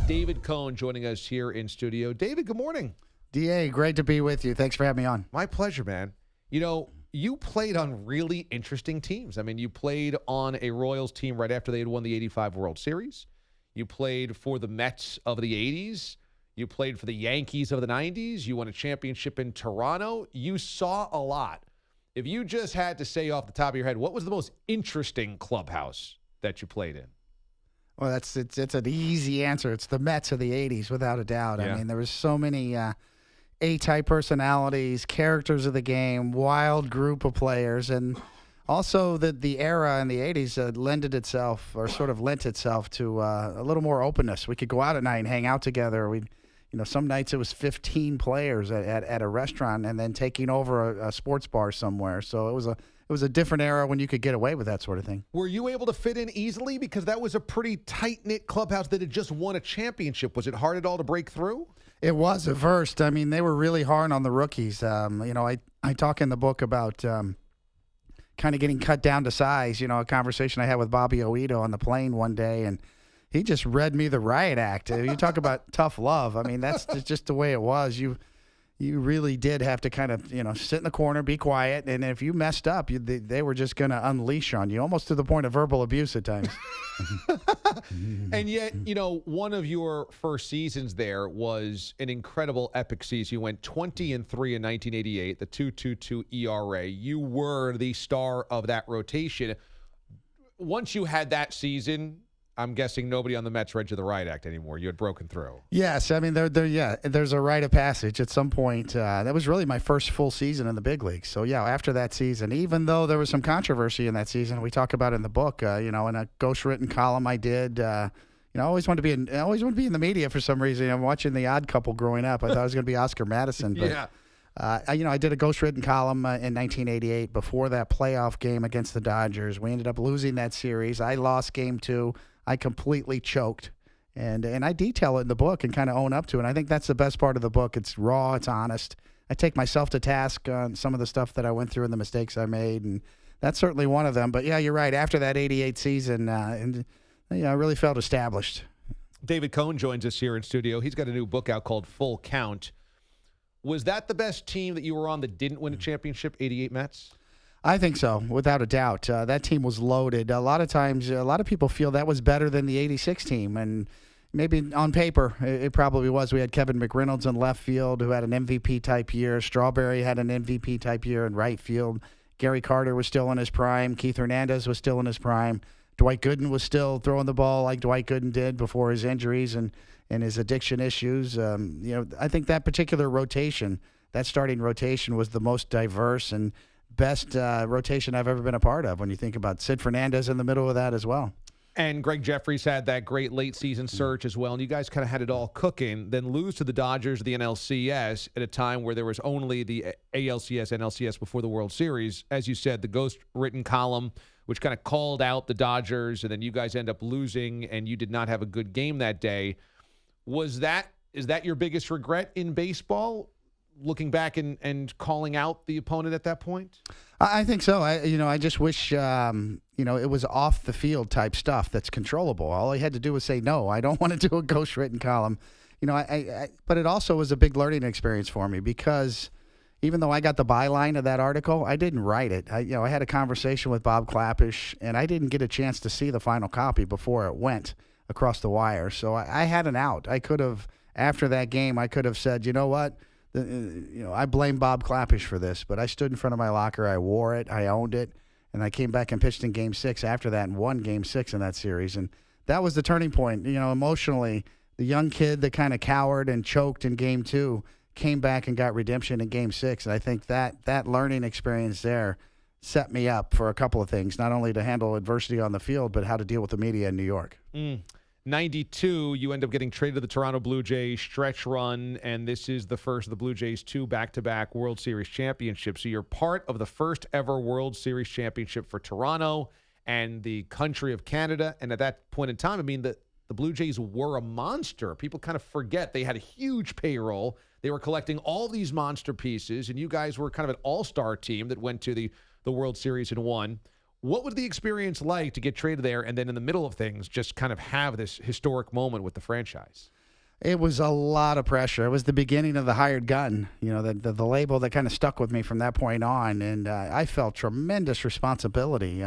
David Cohn joining us here in studio. David, good morning. DA, great to be with you. Thanks for having me on. My pleasure, man. You know, you played on really interesting teams. I mean, you played on a Royals team right after they had won the 85 World Series. You played for the Mets of the 80s. You played for the Yankees of the 90s. You won a championship in Toronto. You saw a lot. If you just had to say off the top of your head, what was the most interesting clubhouse that you played in? Well, it's an easy answer. It's the Mets of the 80s, without a doubt. Yeah. I mean, there was so many A-type personalities, characters of the game, wild group of players, and also the era in the 80s lent itself to a little more openness. We could go out at night and hang out together. Some nights it was 15 players at a restaurant and then taking over a sports bar somewhere. So it was a different era when you could get away with that sort of thing. Were you able to fit in easily? Because that was a pretty tight-knit clubhouse that had just won a championship. Was it hard at all to break through? It was at first. I mean, they were really hard on the rookies. I talk in the book about kind of getting cut down to size. A conversation I had with Bobby Oito on the plane one day, and he just read me the riot act. You talk about tough love. I mean, that's just the way it was. You really did have to kind of, sit in the corner, be quiet, and if you messed up, they were just going to unleash on you, almost to the point of verbal abuse at times. And yet, one of your first seasons there was an incredible epic season. You went 20-3 in 1988, the 2.22 ERA. You were the star of that rotation. Once you had that season, I'm guessing nobody on the Mets read you the riot act anymore. You had broken through. Yes, I mean, there's a rite of passage at some point. That was really my first full season in the big leagues. So, after that season, even though there was some controversy in that season, we talk about it in the book, in a ghostwritten column I did. I always wanted to be in the media for some reason. I'm watching The Odd Couple growing up. I thought I was going to be Oscar Madison. But, yeah. I did a ghostwritten column in 1988 before that playoff game against the Dodgers. We ended up losing that series. I lost game 2. I completely choked, and I detail it in the book and kind of own up to it. And I think that's the best part of the book. It's raw, it's honest. I take myself to task on some of the stuff that I went through and the mistakes I made, and that's certainly one of them. But, you're right. After that 88 season, I really felt established. David Cohn joins us here in studio. He's got a new book out called Full Count. Was that the best team that you were on that didn't win a championship, 88 Mets? I think so, without a doubt. That team was loaded. A lot of times, a lot of people feel that was better than the 86 team, and maybe on paper it probably was. We had Kevin McReynolds in left field, who had an MVP-type year. Strawberry had an MVP-type year in right field. Gary Carter was still in his prime. Keith Hernandez was still in his prime. Dwight Gooden was still throwing the ball like Dwight Gooden did before his injuries and his addiction issues. I think that particular rotation, that starting rotation, was the most diverse and best rotation I've ever been a part of when you think about Sid Fernandez in the middle of that as well. And Greg Jeffries had that great late-season surge as well, and you guys kind of had it all cooking, then lose to the Dodgers, the NLCS, at a time where there was only the ALCS, NLCS before the World Series. As you said, the ghost-written column, which kind of called out the Dodgers, and then you guys end up losing, and you did not have a good game that day. Is that your biggest regret in baseball, looking back and calling out the opponent at that point? I think so. I just wish, it was off the field type stuff that's controllable. All I had to do was say, no, I don't want to do a ghostwritten column. But it also was a big learning experience for me because even though I got the byline of that article, I didn't write it. I had a conversation with Bob Klapisch, and I didn't get a chance to see the final copy before it went across the wire. So I had an out. I could have, after that game, I could have said, you know what? I blame Bob Klapisch for this, but I stood in front of my locker, I wore it, I owned it, and I came back and pitched in Game 6 after that and won Game 6 in that series. And that was the turning point. Emotionally, the young kid that kind of cowered and choked in Game 2 came back and got redemption in Game 6. And I think that learning experience there set me up for a couple of things, not only to handle adversity on the field, but how to deal with the media in New York. 92, you end up getting traded to the Toronto Blue Jays, stretch run, and this is the first of the Blue Jays' 2 back-to-back World Series championships. So you're part of the first ever World Series championship for Toronto and the country of Canada. And at that point in time, the Blue Jays were a monster. People kind of forget they had a huge payroll. They were collecting all these monster pieces, and you guys were kind of an all-star team that went to the World Series and won. What was the experience like to get traded there and then in the middle of things just kind of have this historic moment with the franchise? It was a lot of pressure. It was the beginning of the hired gun, the label that kind of stuck with me from that point on, and I felt tremendous responsibility.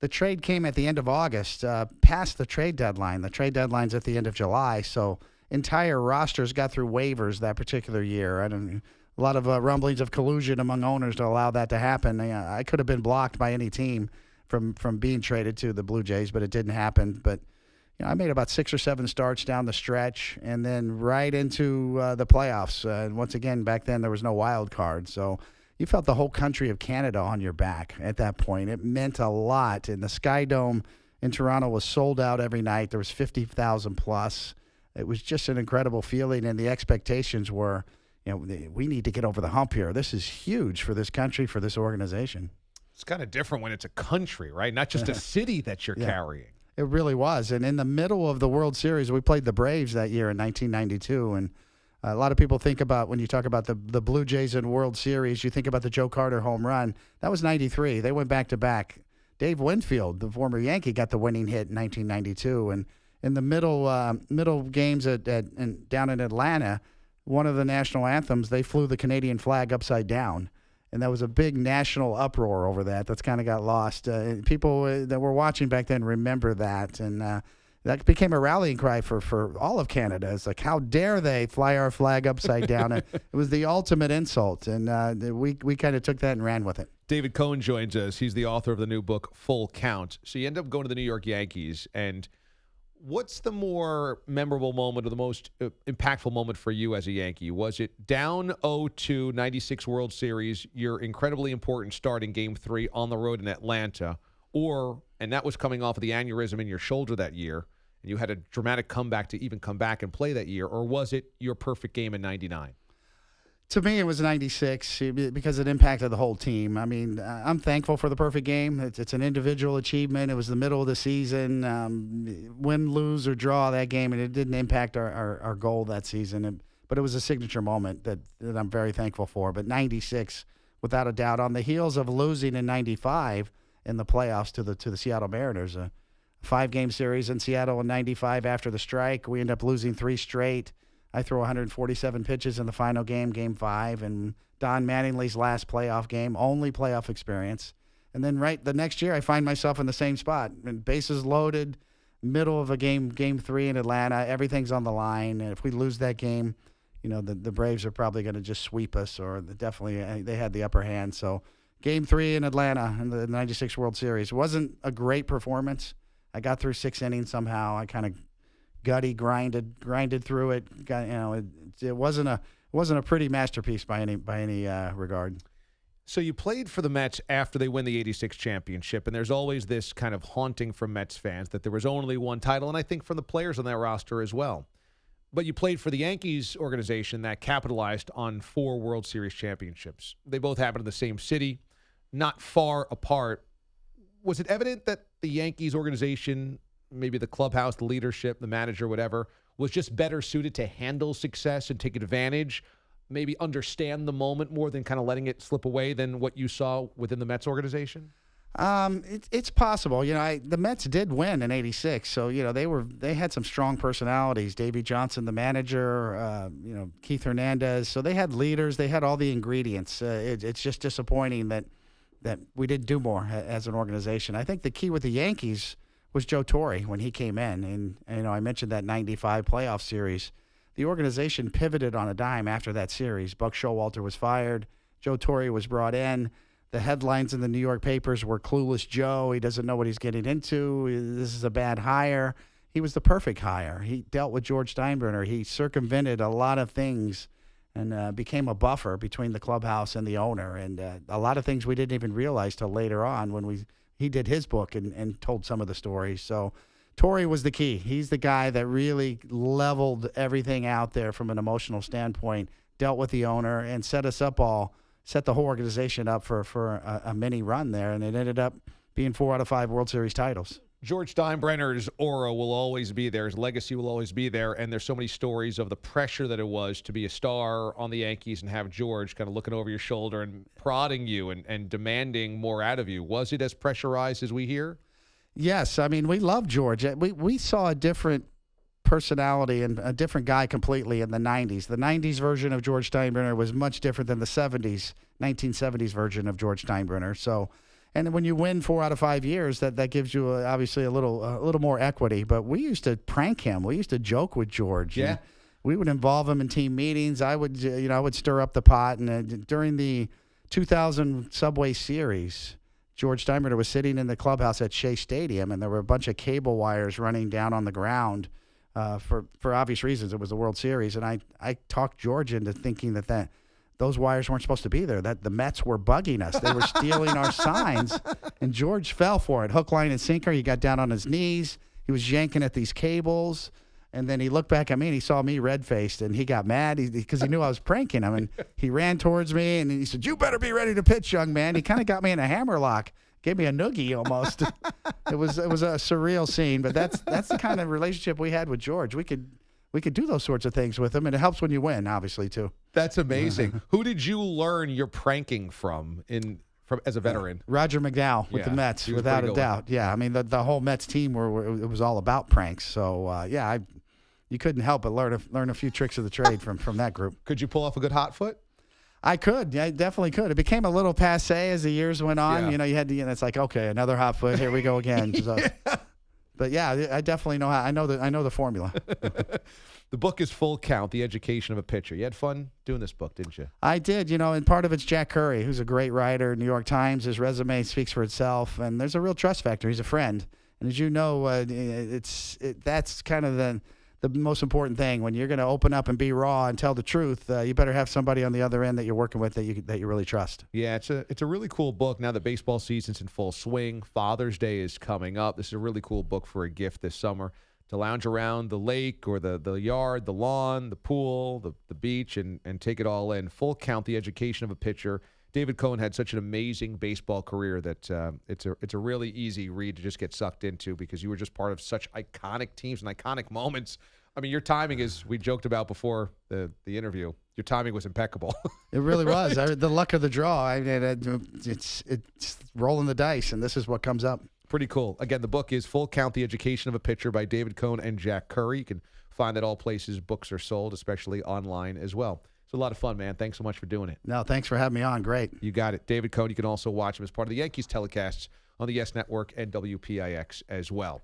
The trade came at the end of August, past the trade deadline. The trade deadline's at the end of July, so entire rosters got through waivers that particular year. A lot of rumblings of collusion among owners to allow that to happen. I could have been blocked by any team from being traded to the Blue Jays, but it didn't happen. But I made about 6 or 7 starts down the stretch, and then right into the playoffs. And once again, back then there was no wild card, so you felt the whole country of Canada on your back at that point. It meant a lot. And the Sky Dome in Toronto was sold out every night. There was 50,000 plus. It was just an incredible feeling, and the expectations were, we need to get over the hump here. This is huge for this country, for this organization. It's kind of different when it's a country, right? Not just a city that you're carrying. It really was. And in the middle of the World Series, we played the Braves that year in 1992. And a lot of people think about, when you talk about the Blue Jays in World Series, you think about the Joe Carter home run. That was 93. They went back-to-back. Dave Winfield, the former Yankee, got the winning hit in 1992. And in the middle games down in Atlanta, one of the national anthems, they flew the Canadian flag upside down. And there was a big national uproar over that. That's kind of got lost. People that were watching back then remember that. And that became a rallying cry for all of Canada. It's like, how dare they fly our flag upside down? It was the ultimate insult. And we kind of took that and ran with it. David Cohen joins us. He's the author of the new book, Full Count. So you end up going to the New York Yankees. And what's the more memorable moment or the most impactful moment for you as a Yankee? Was it down 0-2, 96 World Series, your incredibly important start in Game 3 on the road in Atlanta, and that was coming off of the aneurysm in your shoulder that year, and you had a dramatic comeback to even come back and play that year, or was it your perfect game in 99? To me, it was 96 because it impacted the whole team. I mean, I'm thankful for the perfect game. It's an individual achievement. It was the middle of the season. Win, lose, or draw that game, and it didn't impact our goal that season. But it was a signature moment that I'm very thankful for. But 96, without a doubt, on the heels of losing in 95 in the playoffs to the Seattle Mariners, a 5-game series in Seattle in 95 after the strike. We end up losing 3 straight. I throw 147 pitches in the final game, Game 5, and Don Mattingly's last playoff game, only playoff experience. And then right the next year, I find myself in the same spot. And bases loaded, middle of a game 3 in Atlanta. Everything's on the line. And if we lose that game, the Braves are probably going to just sweep us, or definitely they had the upper hand. So Game 3 in Atlanta in the 96 World Series wasn't a great performance. I got through 6 innings somehow. I kind of gutty grinded through it. It wasn't a pretty masterpiece by any regard. So you played for the Mets after they win the 86 championship, and there's always this kind of haunting from Mets fans that there was only one title, and I think from the players on that roster as well. But you played for the Yankees organization that capitalized on 4 World Series championships. They both happened in the same city, not far apart. Was it evident that the Yankees organization, maybe the clubhouse, the leadership, the manager, whatever, was just better suited to handle success and take advantage, maybe understand the moment more than kind of letting it slip away than what you saw within the Mets organization? It's possible. The Mets did win in '86, so they had some strong personalities. Davey Johnson, the manager, Keith Hernandez. So they had leaders. They had all the ingredients. It's just disappointing that we didn't do more as an organization. I think the key with the Yankees was Joe Torre when he came in. And I mentioned that 95 playoff series. The organization pivoted on a dime after that series. Buck Showalter was fired. Joe Torre was brought in. The headlines in the New York papers were Clueless Joe. He doesn't know what he's getting into. This is a bad hire. He was the perfect hire. He dealt with George Steinbrenner. He circumvented a lot of things and became a buffer between the clubhouse and the owner. And a lot of things we didn't even realize till later on when he did his book and told some of the stories. So Torre was the key. He's the guy that really leveled everything out there from an emotional standpoint, dealt with the owner, and set the whole organization up for a mini run there. And it ended up being 4 out of 5 World Series titles. George Steinbrenner's aura will always be there. His legacy will always be there. And there's so many stories of the pressure that it was to be a star on the Yankees and have George kind of looking over your shoulder and prodding you and demanding more out of you. Was it as pressurized as we hear? Yes. I mean, we love George. We saw a different personality and a different guy completely in the 90s. The 90s version of George Steinbrenner was much different than the 1970s version of George Steinbrenner. So, and when you win 4 out of 5 years, that gives you obviously a little more equity. But we used to prank him. We used to joke with George. Yeah. And we would involve him in team meetings. I would stir up the pot. And during the 2000 Subway Series, George Steinbrenner was sitting in the clubhouse at Shea Stadium, and there were a bunch of cable wires running down on the ground for obvious reasons. It was the World Series, and I talked George into thinking that those wires weren't supposed to be there, that the Mets were bugging us. They were stealing our signs, and George fell for it. Hook, line, and sinker. He got down on his knees. He was yanking at these cables, and then he looked back at me, and he saw me red-faced, and he got mad because he knew I was pranking him, and he ran towards me, and he said, "You better be ready to pitch, young man." He kind of got me in a hammerlock. Gave me a noogie almost. It was a surreal scene, but that's the kind of relationship we had with George. We could do those sorts of things with him, and it helps when you win, obviously, too. That's amazing. Who did you learn your pranking from as a veteran? Roger McDowell with the Mets, without a doubt. Yeah, I mean the whole Mets team it was all about pranks. So you couldn't help but learn a few tricks of the trade from that group. Could you pull off a good hot foot? I could. Yeah, I definitely could. It became a little passé as the years went on. Yeah. You had to. It's like, okay, another hot foot. Here we go again. So, but yeah, I definitely know how. I know the formula. The book is Full Count: The Education of a Pitcher. You had fun doing this book, didn't you? I did. And part of it's Jack Curry, who's a great writer, New York Times. His resume speaks for itself, and there's a real trust factor. He's a friend, and as you know, that's kind of the most important thing. When you're going to open up and be raw and tell the truth, you better have somebody on the other end that you're working with that you really trust. Yeah, it's a really cool book. Now that baseball season's in full swing, Father's Day is coming up. This is a really cool book for a gift this summer to lounge around the lake or the yard, the lawn, the pool, the beach, and take it all in. Full Count: The Education of a Pitcher. David Cohen had such an amazing baseball career that it's a really easy read to just get sucked into because you were just part of such iconic teams and iconic moments. I mean, your timing, as we joked about before the interview, your timing was impeccable. It really was. The luck of the draw. It's rolling the dice, and this is what comes up. Pretty cool. Again, the book is Full Count: The Education of a Pitcher by David Cohen and Jack Curry. You can find that all places books are sold, especially online as well. It's a lot of fun, man. Thanks so much for doing it. No, thanks for having me on. Great. You got it. David Cohen, you can also watch him as part of the Yankees telecasts on the YES Network and WPIX as well.